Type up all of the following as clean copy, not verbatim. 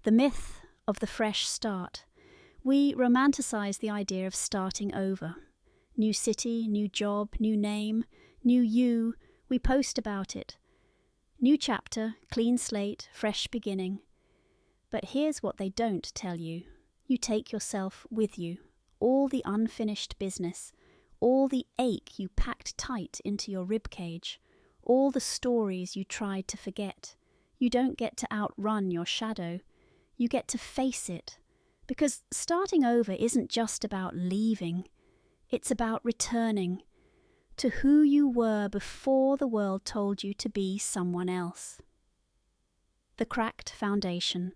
The myth of the fresh start. We romanticize the idea of starting over. New city, new job, new name, new you. We post about it. New chapter, clean slate, fresh beginning. But here's what they don't tell you. You take yourself with you. All the unfinished business. All the ache you packed tight into your ribcage. All the stories you tried to forget. You don't get to outrun your shadow. You get to face it. Because starting over isn't just about leaving. It's about returning to who you were before the world told you to be someone else. The cracked foundation.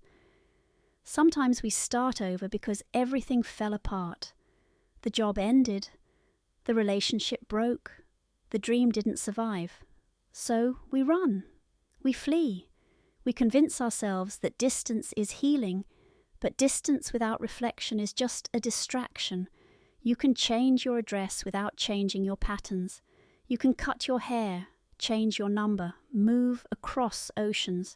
Sometimes we start over because everything fell apart. The job ended. The relationship broke. The dream didn't survive. So we run. We flee. We convince ourselves that distance is healing, but distance without reflection is just a distraction. You can change your address without changing your patterns. You can cut your hair, change your number, move across oceans.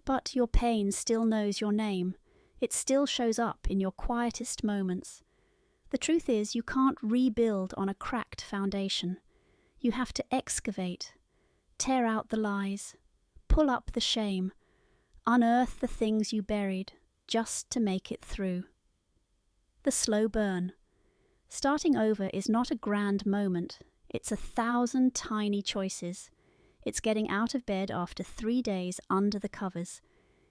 But your pain still knows your name. It still shows up in your quietest moments. The truth is, you can't rebuild on a cracked foundation. You have to excavate, tear out the lies, pull up the shame, unearth the things you buried just to make it through. The slow burn. Starting over is not a grand moment. It's 1,000 tiny choices. It's getting out of bed after 3 days under the covers.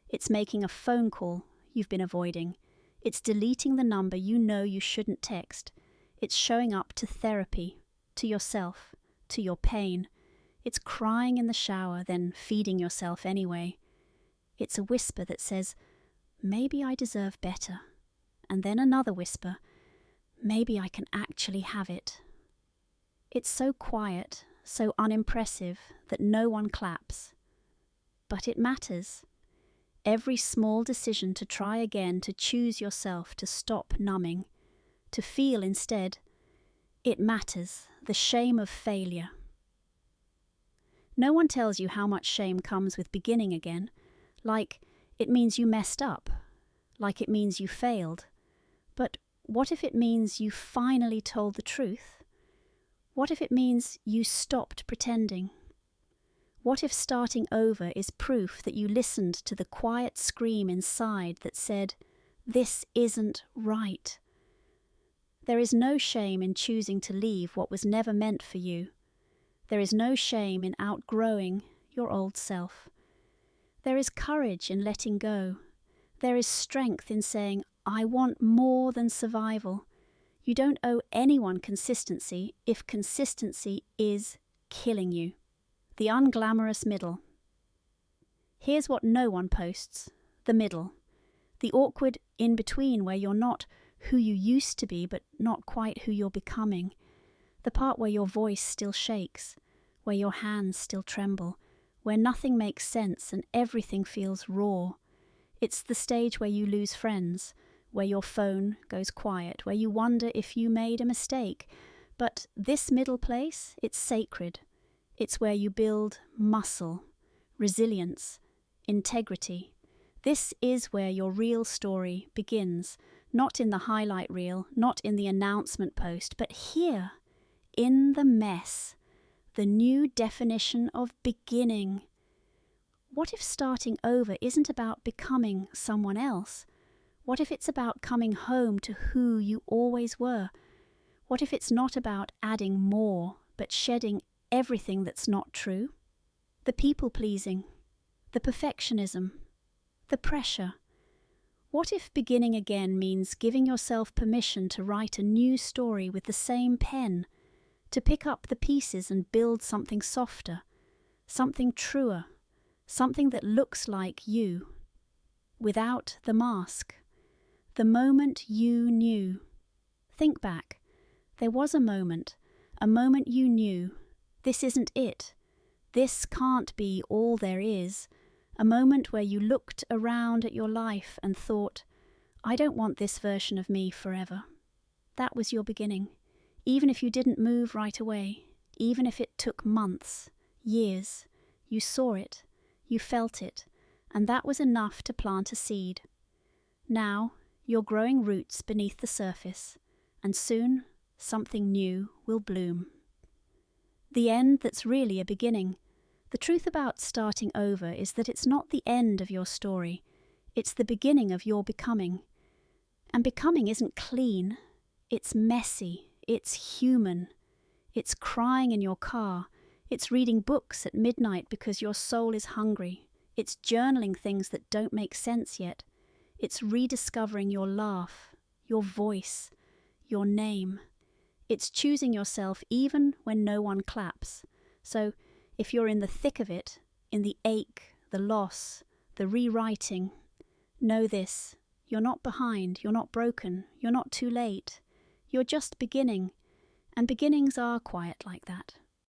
It's making a phone call you've been avoiding. It's deleting the number you know you shouldn't text. It's showing up to therapy, to yourself, to your pain. It's crying in the shower, then feeding yourself anyway. It's a whisper that says, maybe I deserve better. And then another whisper, maybe I can actually have it. It's so quiet, so unimpressive that no one claps. But it matters. Every small decision to try again, to choose yourself, to stop numbing, to feel instead, it matters, the shame of failure. No one tells you how much shame comes with beginning again, like it means you messed up, like it means you failed. But what if it means you finally told the truth? What if it means you stopped pretending? What if starting over is proof that you listened to the quiet scream inside that said, this isn't right? There is no shame in choosing to leave what was never meant for you. There is no shame in outgrowing your old self. There is courage in letting go. There is strength in saying, I want more than survival. You don't owe anyone consistency if consistency is killing you. The unglamorous middle. Here's what no one posts. The middle. The awkward in-between where you're not who you used to be but not quite who you're becoming. The part where your voice still shakes, where your hands still tremble, where nothing makes sense and everything feels raw. It's the stage where you lose friends, where your phone goes quiet, where you wonder if you made a mistake. But this middle place, it's sacred. It's where you build muscle, resilience, integrity. This is where your real story begins, not in the highlight reel, not in the announcement post, but here, in the mess, the new definition of beginning. What if starting over isn't about becoming someone else? What if it's about coming home to who you always were? What if it's not about adding more, but shedding everything that's not true? The people-pleasing, the perfectionism, the pressure. What if beginning again means giving yourself permission to write a new story with the same pen, to pick up the pieces and build something softer, something truer, something that looks like you, without the mask, the moment you knew? Think back. There was a moment you knew, this isn't it, this can't be all there is, a moment where you looked around at your life and thought, I don't want this version of me forever. That was your beginning, even if you didn't move right away, even if it took months, years. You saw it, you felt it, and that was enough to plant a seed. Now you're growing roots beneath the surface, and soon something new will bloom. The end that's really a beginning. The truth about starting over is that it's not the end of your story, it's the beginning of your becoming. And becoming isn't clean, it's messy, it's human. It's crying in your car, it's reading books at midnight because your soul is hungry, it's journaling things that don't make sense yet, it's rediscovering your laugh, your voice, your name. It's choosing yourself even when no one claps. So if you're in the thick of it, in the ache, the loss, the rewriting, know this: you're not behind, you're not broken, you're not too late. You're just beginning, and beginnings are quiet like that.